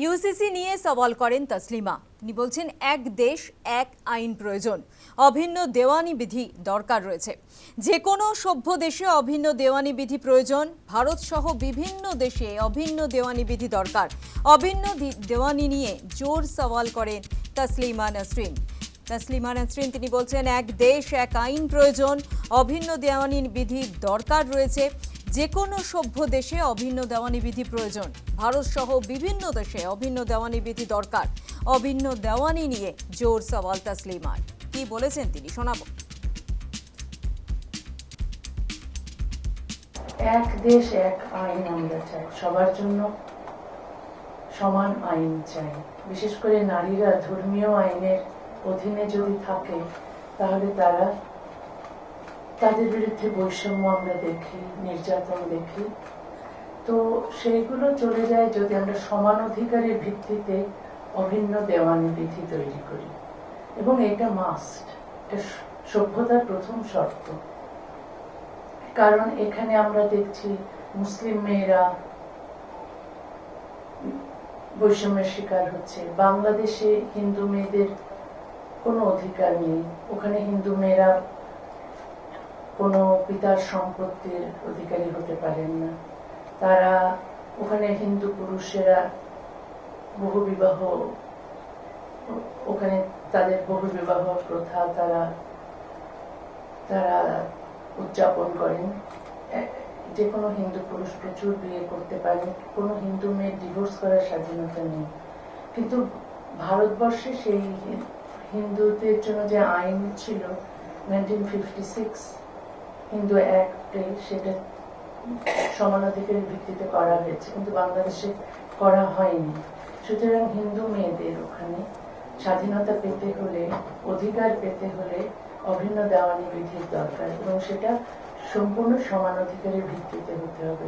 UCC নিয়ে সওয়াল করেন তসলিমা। তিনি বলছেন এক দেশ এক আইন প্রয়োজন, অভিন্ন দেওয়ানি বিধি দরকার রয়েছে। যে কোনো সভ্য দেশে অভিন্ন দেওয়ানি বিধি প্রয়োজন। ভারত সহ বিভিন্ন দেশে অভিন্ন দেওয়ানি বিধি দরকার। অভিন্ন দেওয়ানি নিয়ে জোর সওয়াল করেন তসলিমা নাসরিন। তিনি বলছেন এক দেশ এক আইন প্রয়োজন, অভিন্ন দেওয়ানি বিধি দরকার রয়েছে। যে কোনো সভ্য দেশে অভিন্ন দেওয়ানি বিধি প্রয়োজন। ভারত সহ বিভিন্ন দেশে অভিন্ন দেওয়ানি বিধি দরকার। অভিন্ন দেওয়ানি নিয়ে জোর সওয়াল তসলিমার। কি বলেছেন তিনি, শোনাবো। এক দেশ এক আইন আমরা চাই, সবার জন্য সমান আইন চাই। বিশেষ করে নারীরা ধর্মীয় আইনের অধীনে যদি থাকে তাহলে তাদের বিরুদ্ধে বৈষম্য আমরা দেখি, নির্যাতন দেখি। তো সেইগুলো চলে যায় যদি আমরা সমান অধিকারের ভিত্তিতে অভিন্ন দেওয়ানি বিধি তৈরি করি, এবং এটা মাস্ট, এটা সভ্যতার প্রথম শর্ত। কারণ এখানে আমরা দেখছি মুসলিম মেয়েরা বৈষম্যের শিকার হচ্ছে। বাংলাদেশে হিন্দু মেয়েদের কোনো অধিকার নেই। ওখানে হিন্দু মেয়েরা কোনো পিতার সম্পত্তির অধিকারী হতে পারেন না। তারা ওখানে হিন্দু পুরুষেরা বহুবিবাহ, ওখানে তাদের বহুবিবাহ প্রথা তারা উদযাপন করেন। যে কোনো হিন্দু পুরুষ প্রচুর বিয়ে করতে পারেন, কোনো হিন্দু মেয়ের ডিভোর্স করার স্বাধীনতা নেই। কিন্তু ভারতবর্ষে সেই হিন্দুদের জন্য যে আইন ছিল 1956 হিন্দু অ্যাক্টে, সেটা সমানাধিকারের ভিত্তিতে করা হয়েছে, কিন্তু বাংলাদেশে করা হয়নি। সুতরাং হিন্দু মেয়েদের ওখানে স্বাধীনতা পেতে হলে, অধিকার পেতে হলে অভিন্ন দেওয়ানি বিধির দরকার, এবং সেটা সম্পূর্ণ সমান অধিকারের ভিত্তিতে হতে হবে।